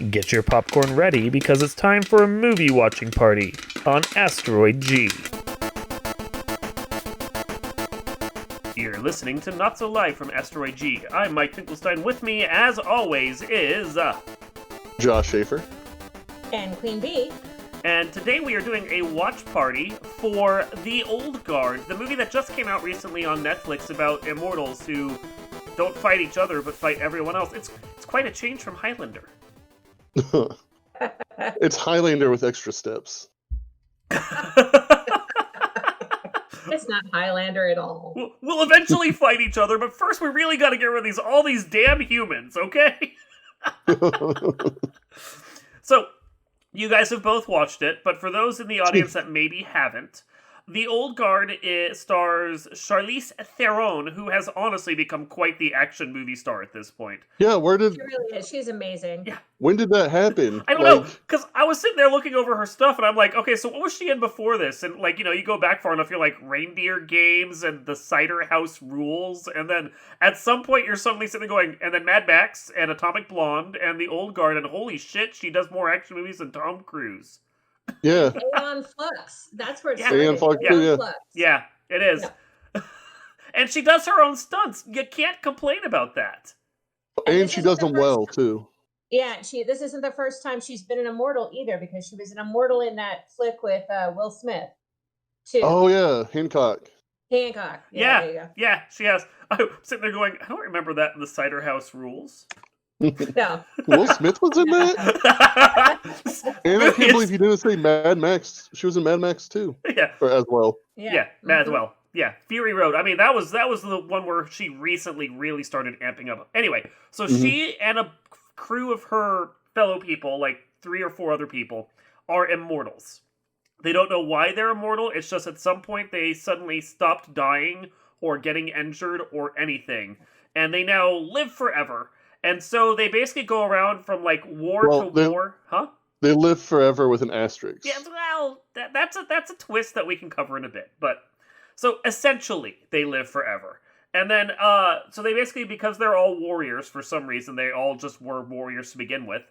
Get your popcorn ready because it's time for a movie watching party on Asteroid G. You're listening to Not So Live from Asteroid G. I'm Mike Finkelstein. With me, as always, is Josh Schaefer and Queen Bee. And today we are doing a watch party for The Old Guard, the movie that just came out recently on Netflix about immortals who don't fight each other but fight everyone else. It's quite a change from Highlander. It's Highlander with extra steps. It's not Highlander at all. We'll eventually fight each other, but first we really got to get rid of all these damn humans, okay? So, you guys have both watched it, but for those in the audience that maybe haven't, The Old Guard stars Charlize Theron, who has honestly become quite the action movie star at this point. Yeah, She really is. She's amazing. Yeah. When did that happen? I don't know, because I was sitting there looking over her stuff, and I'm like, okay, so what was she in before this? And, like, you go back far enough, you're like, Reindeer Games and The Cider House Rules, and then at some point you're suddenly sitting there going, and then Mad Max, and Atomic Blonde, and The Old Guard, and holy shit, she does more action movies than Tom Cruise. Yeah. Aeon Flux. That's where it's Aeon Flux. Yeah, it is. Yeah. And she does her own stunts. You can't complain about that. And she does them well, too. Yeah, this isn't the first time she's been an immortal either, because she was an immortal in that flick with Will Smith, too. Oh, yeah. Hancock. Yeah, there you go. Yeah, she has. I'm sitting there going, I don't remember that in The Cider House Rules. No. Will Smith was in that? And I can't believe you didn't say Mad Max. She was in Mad Max too. Yeah. Or as well. Yeah, as well. Yeah, Fury Road. I mean, that was the one where she recently really started amping up. Anyway, so she and a crew of her fellow people, like 3 or 4 other people, are immortals. They don't know why they're immortal. It's just at some point they suddenly stopped dying or getting injured or anything. And they now live forever. And so they basically go around from, like, war to war. Huh? They live forever with an asterisk. Yeah, well, that's a twist that we can cover in a bit. But, so, essentially, they live forever. And then, so they basically, because they're all warriors for some reason, they all just were warriors to begin with.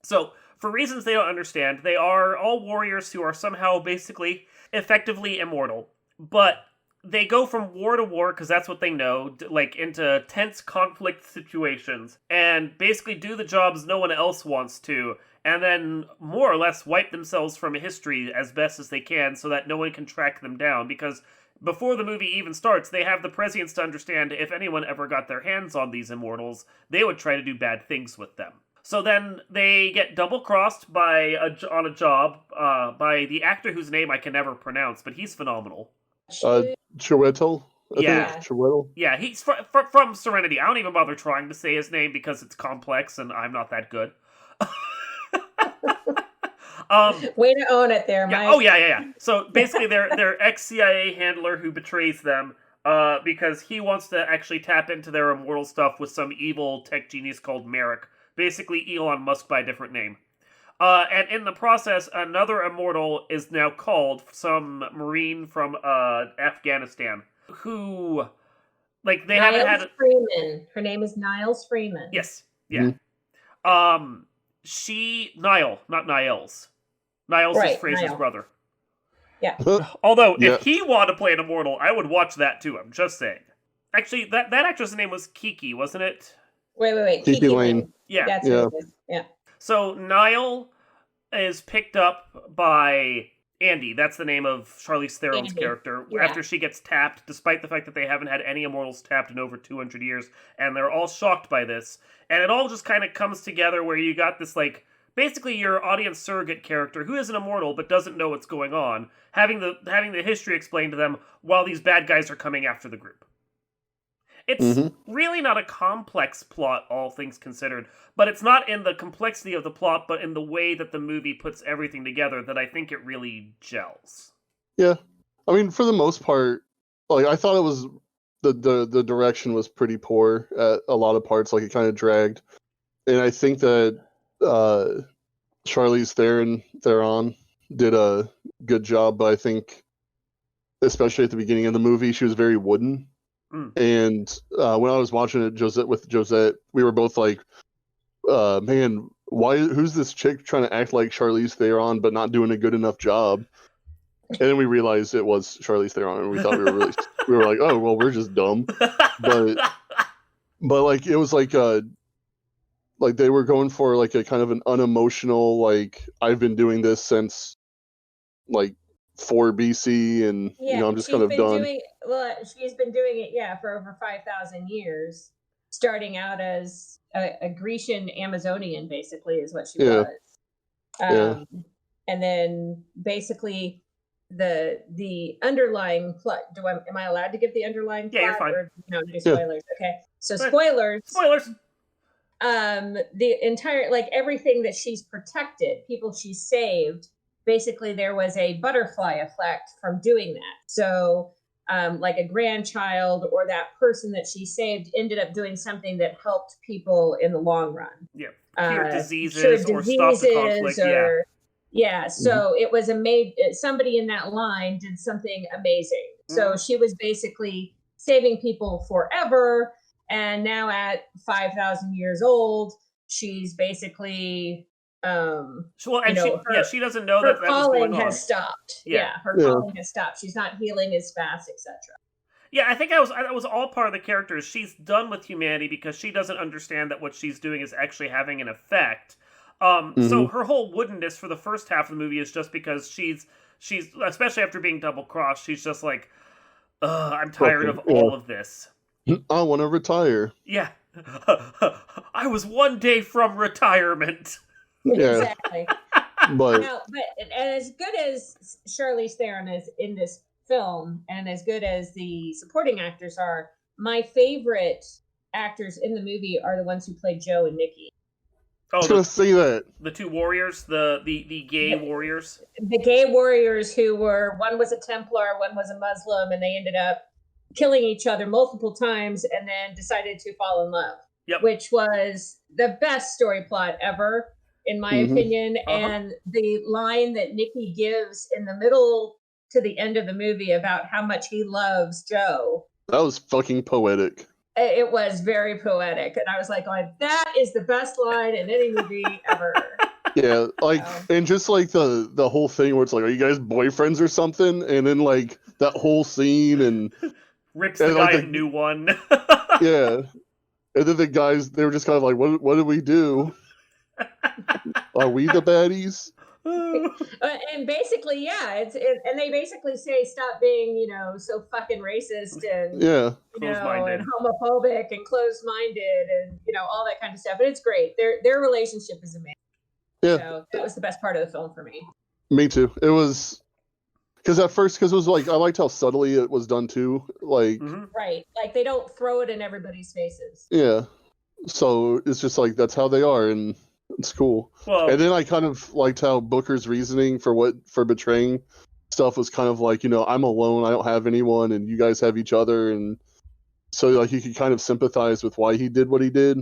So, for reasons they don't understand, they are all warriors who are somehow, basically, effectively immortal. But they go from war to war, because that's what they know, like, into tense conflict situations, and basically do the jobs no one else wants to, and then more or less wipe themselves from history as best as they can so that no one can track them down, because before the movie even starts, they have the prescience to understand if anyone ever got their hands on these immortals, they would try to do bad things with them. So then they get double-crossed on a job by the actor whose name I can never pronounce, but he's phenomenal. Chiwetel? Yeah. Chiwetel? Yeah, he's from Serenity. I don't even bother trying to say his name because it's complex and I'm not that good. Way to own it there, Mike. Yeah. Oh, yeah. So basically their ex-CIA handler who betrays them because he wants to actually tap into their immortal stuff with some evil tech genius called Merrick. Basically Elon Musk by a different name. And in the process, another immortal is now called, some Marine from Afghanistan, who, like, they haven't had... Freeman. Her name is Niles Freeman. Yes, yeah. Mm-hmm. Niall, not Niles. Niles is Fraser's brother. Yeah. Although, if he wanted to play an immortal, I would watch that too, I'm just saying. Actually, that actress' name was Kiki, wasn't it? Wait. Kiki Lane. Yeah. That's what it is. Yeah. So Niall is picked up by Andy. That's the name of Charlize Theron's character. Yeah. After she gets tapped, despite the fact that they haven't had any immortals tapped in over 200 years, and they're all shocked by this. And it all just kind of comes together where you got this, like, basically your audience surrogate character who is an immortal but doesn't know what's going on, having the history explained to them while these bad guys are coming after the group. It's really not a complex plot, all things considered, but it's not in the complexity of the plot, but in the way that the movie puts everything together that I think it really gels. Yeah. I mean, for the most part, like, I thought it was, the direction was pretty poor at a lot of parts, like, it kind of dragged. And I think that Charlize Theron did a good job, but I think, especially at the beginning of the movie, she was very wooden. And when I was watching it with Josette, we were both like, man, who's this chick trying to act like Charlize Theron but not doing a good enough job? And then we realized it was Charlize Theron, and we thought we were like, oh well, we're just dumb. But like it was like they were going for like a kind of an unemotional, like, I've been doing this since like 4 BC, and I'm just kind of done. She's been doing it, for over 5,000 years, starting out as a Grecian Amazonian, basically, is what she was. And then basically the underlying plot. Am I allowed to give the underlying plot? Yeah, you're fine. Or, no, do spoilers. Okay, so spoilers. The entire, like, everything that she's protected, people she's saved, basically there was a butterfly effect from doing that. So like a grandchild or that person that she saved ended up doing something that helped people in the long run. Yeah. Cure diseases or stop the conflict. So it was somebody in that line did something amazing. So she was basically saving people forever. And now at 5,000 years old, she's basically, she doesn't know that was calling going on. has stopped. Her calling has stopped. She's not healing as fast, etc. Yeah, I think that was all part of the character. She's done with humanity because she doesn't understand that what she's doing is actually having an effect. So her whole woodenness for the first half of the movie is just because she's especially after being double crossed, she's just like, I'm tired of all of this. I want to retire. Yeah. I was one day from retirement. Yeah. Exactly. But as good as Charlize Theron is in this film, and as good as the supporting actors are, my favorite actors in the movie are the ones who played Joe and Nikki. I was going to say that. The two warriors, the gay warriors. The gay warriors one was a Templar, one was a Muslim, and they ended up killing each other multiple times and then decided to fall in love. Yep. Which was the best story plot ever, in my opinion. And the line that Nikki gives in the middle to the end of the movie about how much he loves Joe. That was fucking poetic. It was very poetic. And I was like, that is the best line in any movie ever. Yeah, and just like the whole thing where it's like, are you guys boyfriends or something? And then like that whole scene and rips the guy a new one. Yeah. And then the guys, they were just kind of like, what did we do? Are we the baddies? And basically, and they basically say, stop being, so fucking racist and, and homophobic and closed-minded and, all that kind of stuff. But it's great. Their relationship is amazing. Yeah. So that was the best part of the film for me. Me too. It was... Because it was like, I liked how subtly it was done too. Like, right. Like they don't throw it in everybody's faces. Yeah. So it's just like, that's how they are. And it's cool. Well, and then I kind of liked how Booker's reasoning for betraying stuff was kind of like, I'm alone. I don't have anyone and you guys have each other. And so like you could kind of sympathize with why he did what he did.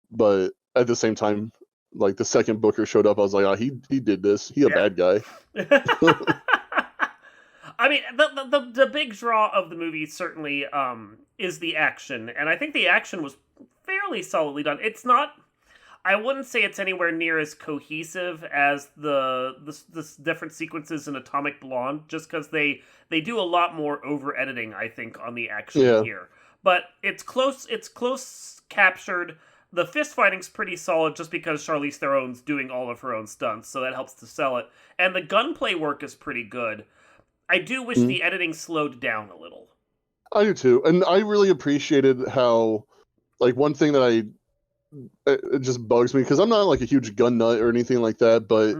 But at the same time, like the second Booker showed up, I was like, he did this. He a bad guy. I mean, the big draw of the movie certainly is the action, and I think the action was fairly solidly done. It's not, I wouldn't say it's anywhere near as cohesive as the different sequences in Atomic Blonde, just because they do a lot more over editing, I think, on the action here. But it's close captured. The fist fighting's pretty solid just because Charlize Theron's doing all of her own stunts, so that helps to sell it. And the gunplay work is pretty good. I do wish the editing slowed down a little. I do too. And I really appreciated how, like, one thing that it just bugs me, because I'm not like a huge gun nut or anything like that, but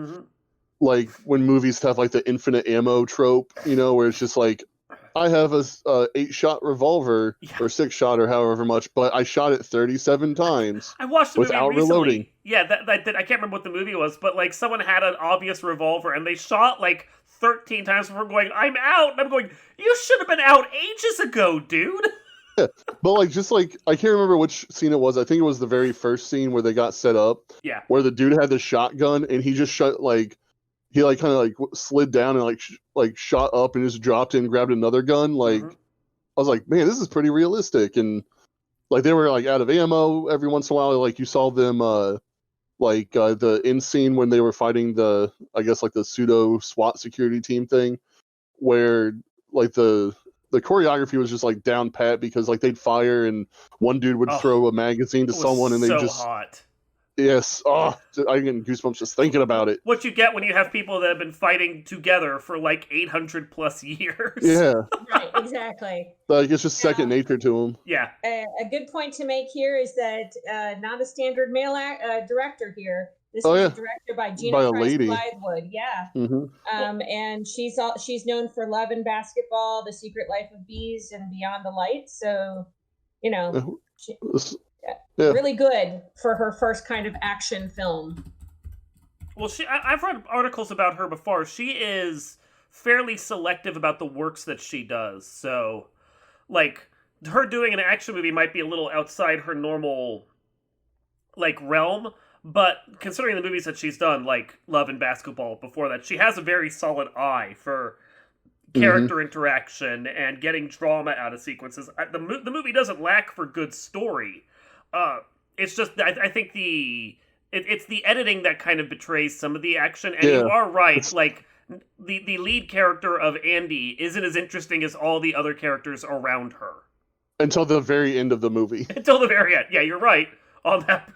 like when movies have like the infinite ammo trope, where it's just like, I have a 8-shot revolver or 6-shot or however much, but I shot it 37 times. I watched the without movie recently. Reloading. Yeah, I can't remember what the movie was, but like someone had an obvious revolver and they shot like 13 times before going, I'm out. And I'm going, you should have been out ages ago, dude. Yeah, but like, just like, I can't remember which scene it was. I think it was the very first scene where they got set up. Yeah. Where the dude had the shotgun and he just shot like, he like kind of like slid down and like shot up and just dropped it and grabbed another gun. Like, I was like, man, this is pretty realistic. And like they were like out of ammo every once in a while. Like you saw them like the end scene when they were fighting the, I guess like the pseudo SWAT security team thing, where like the choreography was just like down pat because like they'd fire and one dude would throw a magazine to it was someone and they so just hot. yes, I get goosebumps just thinking about it. What you get when you have people that have been fighting together for like 800 plus years. Yeah, Right, exactly. like it's just second nature to them. Yeah. A good point to make here is that not a standard male director here. This Oh, was yeah. a director by By Gina a Price lady. Blythewood. Yeah. Mm-hmm. And she's known for Love and Basketball, The Secret Life of Bees, and Beyond the Light. So, you know, Yeah. really good for her first kind of action film. Well, I've read articles about her before. She is fairly selective about the works that she does. So, like, her doing an action movie might be a little outside her normal, like, realm. But considering the movies that she's done, like Love and Basketball before that, she has a very solid eye for character interaction and getting drama out of sequences. The movie doesn't lack for good story. It's just I think it's the editing that kind of betrays some of the action. And you are right, like the lead character of Andy isn't as interesting as all the other characters around her until the very end of the movie. Until the very end. Yeah, you're right on that.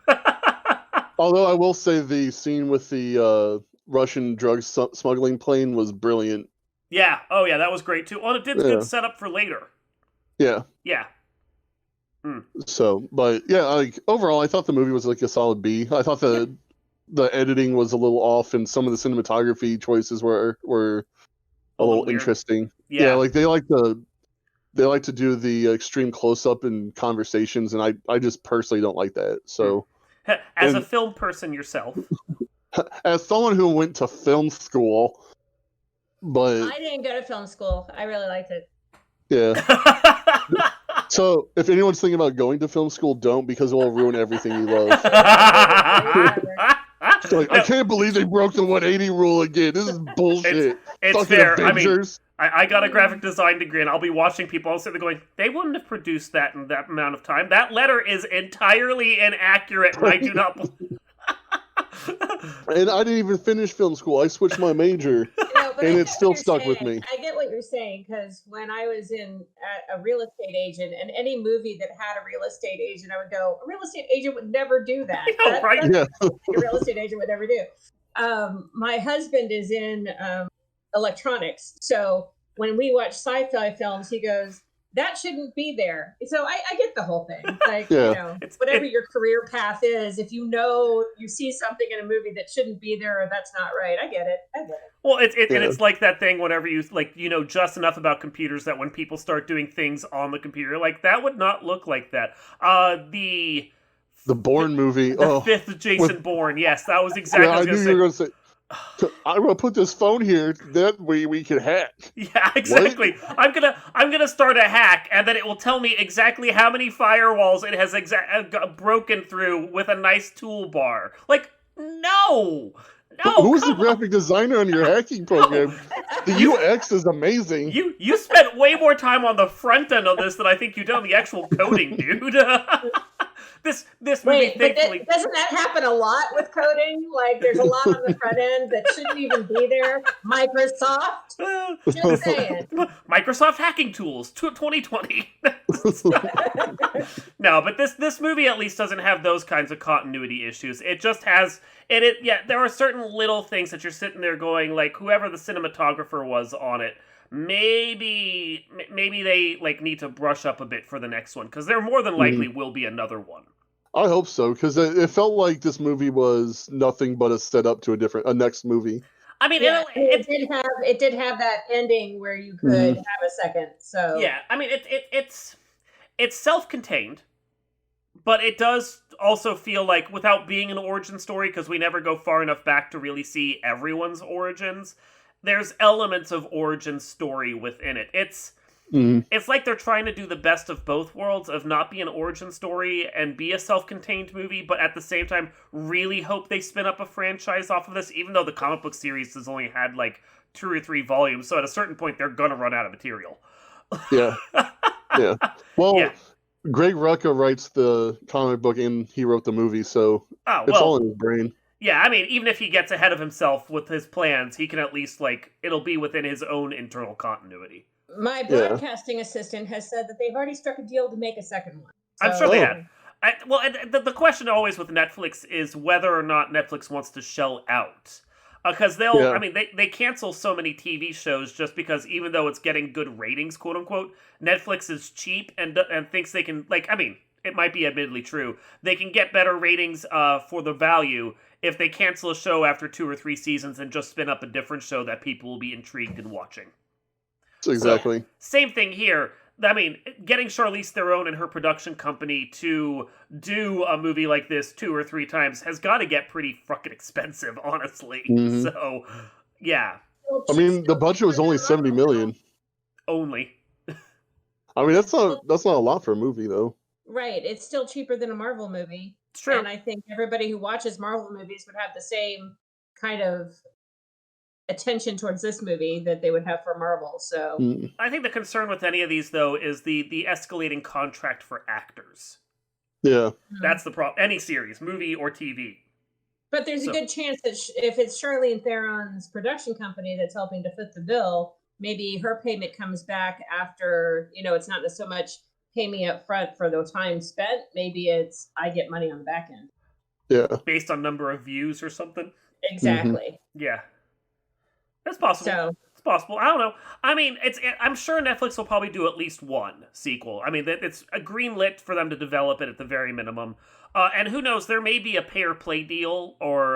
Although I will say the scene with the Russian drug smuggling plane was brilliant. Yeah. Oh, yeah, that was great too. Well, it did good setup for later. Yeah. Yeah. So, but yeah, like overall, I thought the movie was like a solid B. I thought the editing was a little off, and some of the cinematography choices were a little interesting. Yeah, like they like to do the extreme close up in conversations, and I just personally don't like that. So. As a film person yourself. As someone who went to film school, but... I didn't go to film school. I really liked it. Yeah. So, if anyone's thinking about going to film school, don't, because it will ruin everything you love. Like, I can't believe they broke the 180 rule again. This is bullshit. It's fair. Avengers. I mean, I got a graphic design degree, and I'll be watching people all sitting there going, they wouldn't have produced that in that amount of time. That letter is entirely inaccurate, and I do not believe... And I didn't even finish film school. I switched my major, and it still stuck with me. I get what you're saying, because when I was a real estate agent, and any movie that had a real estate agent, I would go, a real estate agent would never do that. Right? A real estate agent would never do. My husband is in electronics, so when we watch sci-fi films, he goes, that shouldn't be there. So I get the whole thing. Like, you know, whatever your career path is, if you see something in a movie that shouldn't be there or that's not right, I get it. Well, and it's like that thing whenever you know just enough about computers that when people start doing things on the computer, like that would not look like that. The Bourne movie, the fifth Jason Bourne. Yes, that was exactly. Yeah, I knew you were going to say. I'm gonna put this phone here. That way we can hack. Yeah, exactly. What? I'm gonna start a hack, and then it will tell me exactly how many firewalls it has broken through with a nice toolbar. Like, no. Who's the graphic designer on your hacking program? The UX is amazing. You spent way more time on the front end of this than I think you did on the actual coding, dude. This movie, thankfully... doesn't that happen a lot with coding? Like, there's a lot on the front end that shouldn't even be there. Microsoft, just saying. Microsoft hacking tools, 2020. No, but this movie at least doesn't have those kinds of continuity issues. It just has... there are certain little things that you're sitting there going, like, whoever the cinematographer was on it, maybe they like need to brush up a bit for the next one, because there more than likely will be another one. I hope so, because it felt like this movie was nothing but a setup to a next movie. I mean, it did have that ending where you could have a second. So yeah, I mean, it's self-contained, but it does also feel like, without being an origin story, because we never go far enough back to really see everyone's origins, there's elements of origin story within it. It's like they're trying to do the best of both worlds, of not be an origin story and be a self-contained movie, but at the same time really hope they spin up a franchise off of this, even though the comic book series has only had like 2 or 3 volumes, so at a certain point they're gonna run out of material. Yeah. Yeah. Well, Greg Rucka writes the comic book and he wrote the movie, so Oh, it's all well, in his brain. yeah, I mean, even if he gets ahead of himself with his plans, he can at least, like, it'll be within his own internal continuity. My Yeah. broadcasting assistant has said that they've already struck a deal to make a second one. I'm sure they Oh. have. The question always with Netflix is whether or not Netflix wants to shell out. Because Yeah. I mean, they cancel so many TV shows just because even though it's getting good ratings, quote unquote, Netflix is cheap and thinks they can, like, I mean, it might be admittedly true. They can get better ratings for the value if they cancel a show after 2 or 3 seasons and just spin up a different show that people will be intrigued in watching. Exactly. So, same thing here. I mean, getting Charlize Theron and her production company to do a movie like this 2 or 3 times has got to get pretty fucking expensive, honestly. Mhm. So, yeah. I mean, the budget was only $70 million. Only. I mean, that's not a lot for a movie, though. Right. It's still cheaper than a Marvel movie. It's true. And I think everybody who watches Marvel movies would have the same kind of attention towards this movie that they would have for Marvel. So I think the concern with any of these, though, is the escalating contract for actors. Yeah. That's the problem. Any series, movie or TV. But there's a good chance that if it's Charlize Theron's production company that's helping to foot the bill, maybe her payment comes back after, it's not so much pay me up front for the time spent. Maybe it's I get money on the back end. Yeah. Based on number of views or something. Exactly. Yeah. That's possible. So, it's possible. I don't know. I mean, I'm sure Netflix will probably do at least one sequel. I mean, it's a green lit for them to develop it at the very minimum. And who knows, there may be a pay or play deal or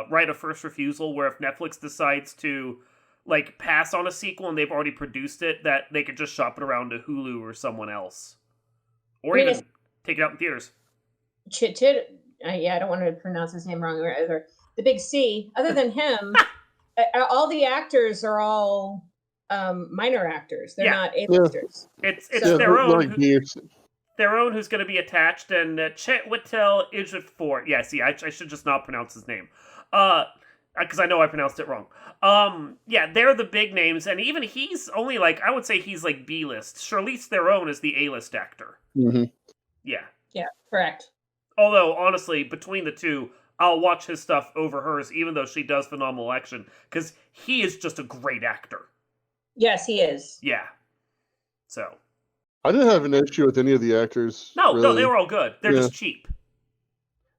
right of first refusal where if Netflix decides to like pass on a sequel and they've already produced it, that they could just shop it around to Hulu or someone else. Or even take it out in theaters. I don't want to pronounce his name wrong either. The big C, other than him, all the actors are all minor actors. They're not A-listers. It's So- their own who's going to be attached, and Chet Whittel Ejiofor. Yeah, see, I should just not pronounce his name. Because I know I pronounced it wrong. Yeah, they're the big names, and even he's only like, I would say he's like B-list. Charlize Theron is the A-list actor. Mm-hmm. Yeah. Yeah, correct. Although, honestly, between the two, I'll watch his stuff over hers, even though she does phenomenal action, because he is just a great actor. Yes, he is. Yeah. So. I didn't have an issue with any of the actors. No, really. they were all good. They're just cheap.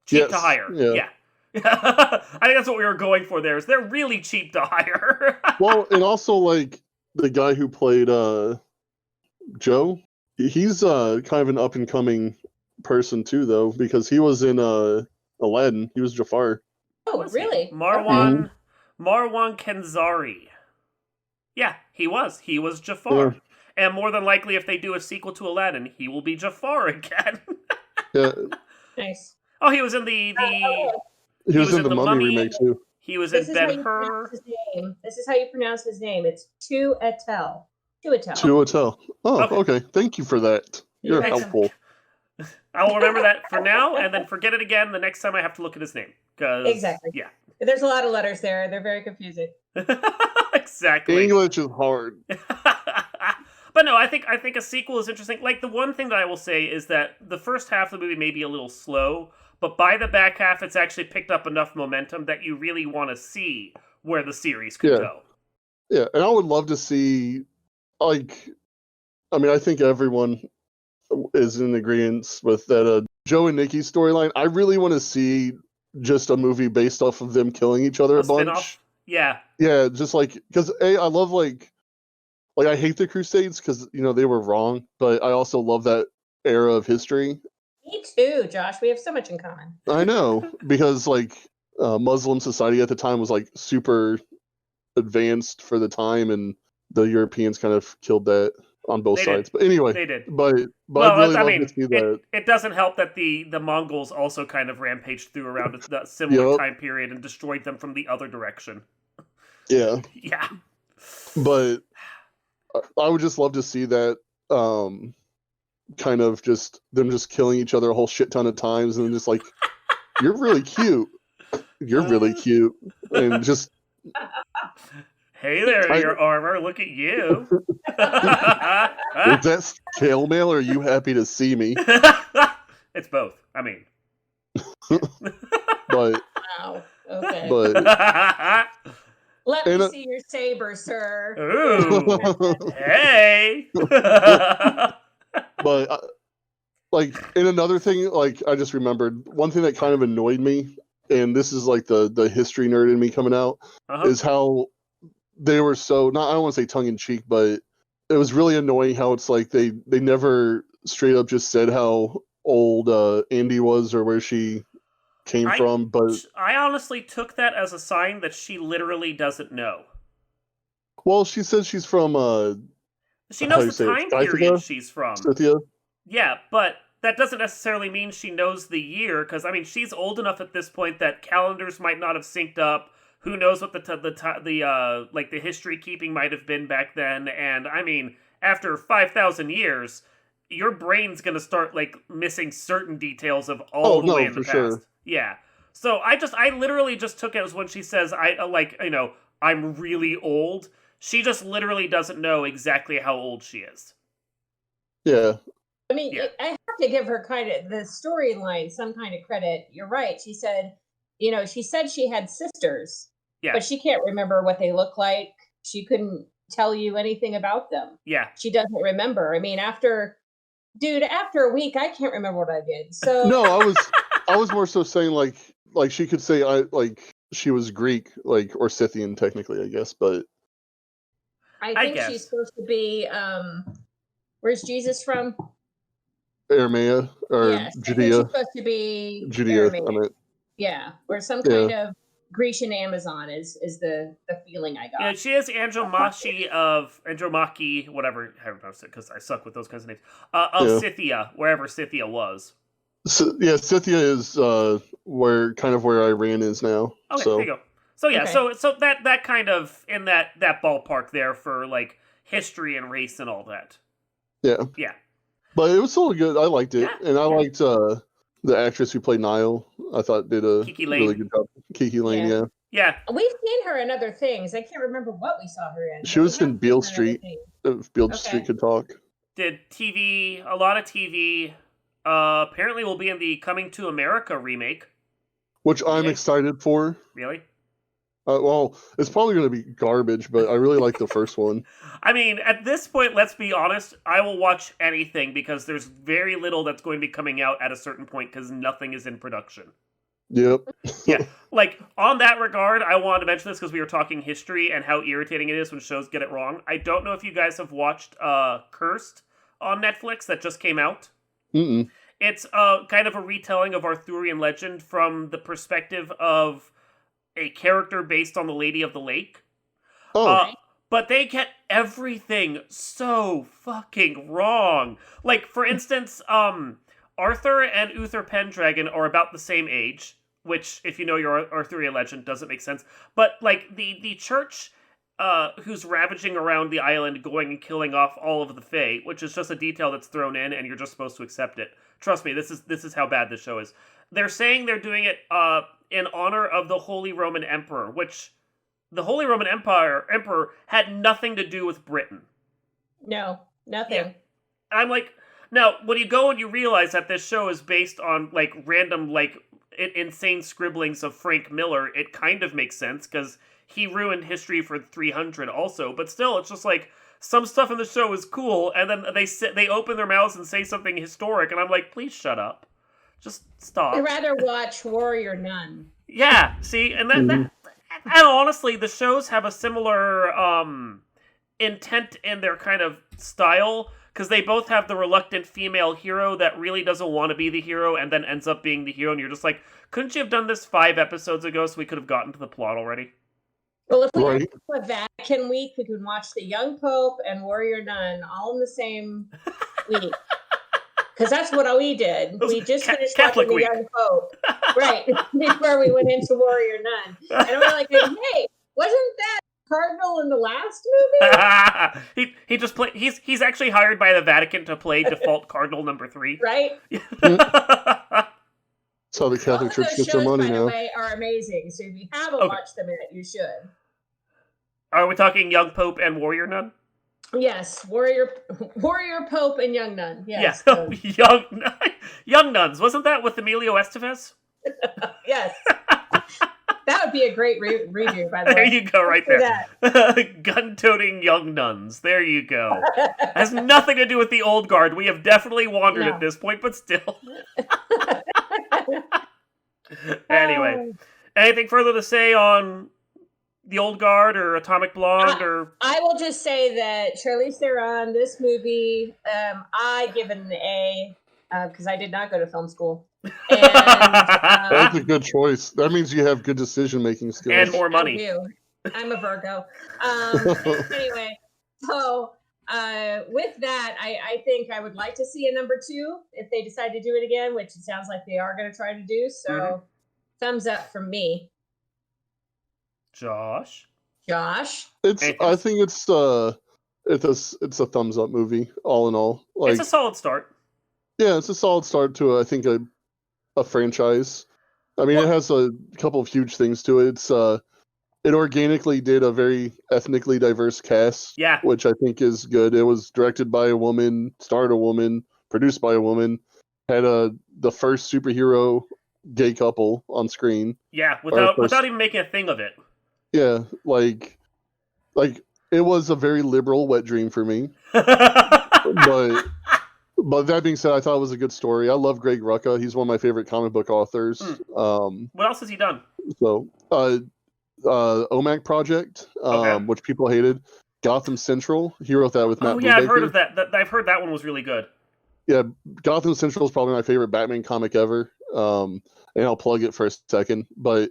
Cheap to hire. Yeah. I think that's what we were going for there, is they're really cheap to hire. Well, and also, like, the guy who played Joe, he's kind of an up-and-coming person, too, though, because he was in Aladdin. He was Jafar. Oh, really? Marwan Kenzari. Yeah, he was. He was Jafar. Yeah. And more than likely, if they do a sequel to Aladdin, he will be Jafar again. Yeah. Nice. Oh, he was in the he was in the Mummy remake, too. He was in Ben-Hur. This is how you pronounce his name. It's Tuatel. Tuatel. Oh, okay. Thank you for that. You're helpful. I will remember that for now, and then forget it again the next time I have to look at his name. Exactly. Yeah. There's a lot of letters there. They're very confusing. Exactly. English is hard. But no, I think a sequel is interesting. Like, the one thing that I will say is that the first half of the movie may be a little slow, but by the back half, it's actually picked up enough momentum that you really want to see where the series could go. Yeah, and I would love to see, like, I mean, I think everyone is in agreement with that Joe and Nikki's storyline. I really want to see just a movie based off of them killing each other a bunch. Spin-off? Yeah. Yeah, just like, because I love, like I hate the Crusades because, they were wrong, but I also love that era of history. Me too, Josh. We have so much in common. I know, because, like, Muslim society at the time was, like, super advanced for the time, and the Europeans kind of killed that on both sides. But anyway, they did. But I really love to see that. It doesn't help that the Mongols also kind of rampaged through around a similar time period and destroyed them from the other direction. Yeah. Yeah. But I would just love to see that kind of just them just killing each other a whole shit ton of times, and then just like, you're really cute. You're really cute. And just Hey there, your armor. Look at you. Is that scale mail, or are you happy to see me? It's both. I mean. But wow. Okay. But let me see your saber, sir. Ooh. Hey. But like, in another thing, like, I just remembered one thing that kind of annoyed me, and this is like the history nerd in me coming out, is how they were so, not, I don't want to say tongue in cheek, but it was really annoying how it's like they never straight up just said how old Andy was or where she came from. But I honestly took that as a sign that she literally doesn't know. Well, she says she's from she knows the time period she's from. Scythia? Yeah, but that doesn't necessarily mean she knows the year, because I mean she's old enough at this point that calendars might not have synced up. Who knows what the history keeping might have been back then? And I mean, after 5,000 years, your brain's gonna start like missing certain details of all the way in the past. Sure. Yeah. So I literally just took it as when she says I'm really old. She just literally doesn't know exactly how old she is. Yeah. I mean, I have to give her kind of the storyline some kind of credit. You're right. She said, she said she had sisters, but she can't remember what they look like. She couldn't tell you anything about them. Yeah. She doesn't remember. I mean, after a week, I can't remember what I did. So no, I was more so saying like she could say she was Greek, or Scythian technically, I guess, but I think she's supposed to be where's Jesus from? Aramea or Judea. She's supposed to be Judea. Yeah, or some kind of Grecian Amazon is the feeling I got. Yeah, she is Andromache, whatever, I don't know, because I suck with those kinds of names. Of Scythia, wherever Scythia was. So, Scythia is where Iran is now. Okay, there you go. So so that kind of in that ballpark there for like history and race and all that. Yeah. Yeah. But it was still good. I liked it, and I liked the actress who played Niall. I thought did a really good job. Kiki Lane, yeah. We've seen her in other things. I can't remember what we saw her in. She was in Beale Street. If Beale Street could talk. Did TV, a lot of TV. Apparently, will be in the Coming to America remake, which I'm excited for. Really? Well, it's probably going to be garbage, but I really like the first one. I mean, at this point, let's be honest, I will watch anything because there's very little that's going to be coming out at a certain point because nothing is in production. Yep. Yeah, like, on that regard, I wanted to mention this because we were talking history and how irritating it is when shows get it wrong. I don't know if you guys have watched Cursed on Netflix that just came out. Mm-mm. It's kind of a retelling of Arthurian legend from the perspective of a character based on the Lady of the Lake. But they get everything so fucking wrong. Like, for instance, Arthur and Uther Pendragon are about the same age, which, if you know your Arthurian legend, doesn't make sense. But, like, the church who's ravaging around the island, going and killing off all of the Fae, which is just a detail that's thrown in, and you're just supposed to accept it. Trust me, this is how bad this show is. They're saying they're doing it in honor of the Holy Roman Emperor, which the Holy Roman Emperor had nothing to do with Britain. No, nothing. Yeah. I'm like, now, when you go and you realize that this show is based on, like, random, like, insane scribblings of Frank Miller, it kind of makes sense, because he ruined history for 300 also, but still, it's just like, some stuff in the show is cool, and then they open their mouths and say something historic, and I'm like, please shut up. Just stop. I'd rather watch Warrior Nun. Yeah, see, and and honestly, the shows have a similar intent in their kind of style, because they both have the reluctant female hero that really doesn't want to be the hero and then ends up being the hero, and you're just like, couldn't you have done this 5 episodes ago so we could have gotten to the plot already? Well, if we had a Vatican week, we could watch The Young Pope and Warrior Nun all in the same week. Because that's what we did. We just finished Catholic watching week. The Young Pope. Right. Before we went into Warrior Nun. And we're like, hey, wasn't that Cardinal in the last movie? he just played. He's actually hired by the Vatican to play default Cardinal number 3. Right? That's how the Catholic Church gets their money now. By the way, are amazing. So if you haven't watched them yet, you should. Are we talking Young Pope and Warrior Nun? Yes, Warrior Pope and Young Nun. Yes. Yeah, Young Nuns. Wasn't that with Emilio Estevez? Yes. That would be a great redo, by the way. There you go, right there. Gun-toting Young Nuns. There you go. Has nothing to do with the Old Guard. We have definitely wandered at this point, but still. Anyway, anything further to say on the Old Guard or Atomic Blonde? I will just say that Charlize Theron, this movie, I give it an A because I did not go to film school. And, that's a good choice. That means you have good decision-making skills. And more money. I do. I'm a Virgo. Anyway, so with that, I think I would like to see a number 2 if they decide to do it again, which it sounds like they are going to try to do. So thumbs up from me. Josh? I think it's a thumbs up movie, all in all. Like, it's a solid start. Yeah, it's a solid start to, I think, a franchise. I mean, it has a couple of huge things to it. It organically did a very ethnically diverse cast, which I think is good. It was directed by a woman, starred a woman, produced by a woman, had the first superhero gay couple on screen. Yeah, without even making a thing of it. Yeah, like it was a very liberal wet dream for me. But that being said, I thought it was a good story. I love Greg Rucka. He's one of my favorite comic book authors. What else has he done? So, OMAC Project, which people hated. Gotham Central. He wrote that with Matt Brubaker. I've heard of that. I've heard that one was really good. Yeah, Gotham Central is probably my favorite Batman comic ever. And I'll plug it for a second. But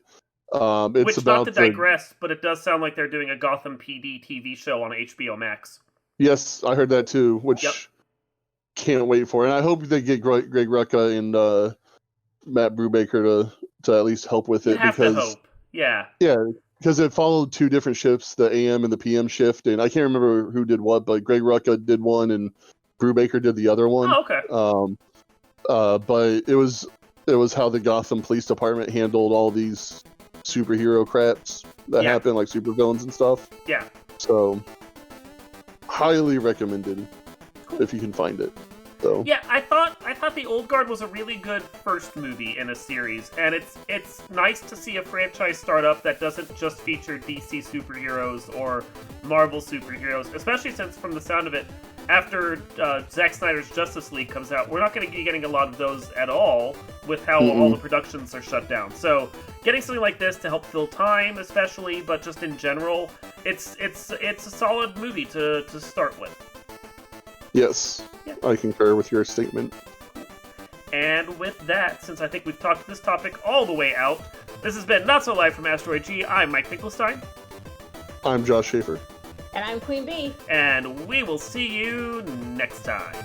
it's which, about not to digress, but it does sound like they're doing a Gotham PD TV show on HBO Max. Yes, I heard that too, which can't wait for it. And I hope they get Greg Rucka and Matt Brubaker to at least help with it. You have to hope. Yeah, because it followed 2 different shifts, the AM and the PM shift, and I can't remember who did what, but Greg Rucka did one and Brubaker did the other one. Oh, okay. But it was how the Gotham Police Department handled all these superhero craps that happen, like supervillains and stuff. Yeah. So, highly recommended if you can find it. So. Yeah, I thought The Old Guard was a really good first movie in a series, and it's nice to see a franchise start up that doesn't just feature DC superheroes or Marvel superheroes, especially since, from the sound of it, after Zack Snyder's Justice League comes out, we're not going to be getting a lot of those at all with how all the productions are shut down. So getting something like this to help fill time, especially, but just in general, it's a solid movie to start with. Yes, I concur with your statement. And with that, since I think we've talked this topic all the way out, this has been Not So Live from Asteroid G. I'm Mike Finkelstein. I'm Josh Schaefer. And I'm Queen Bee. And we will see you next time.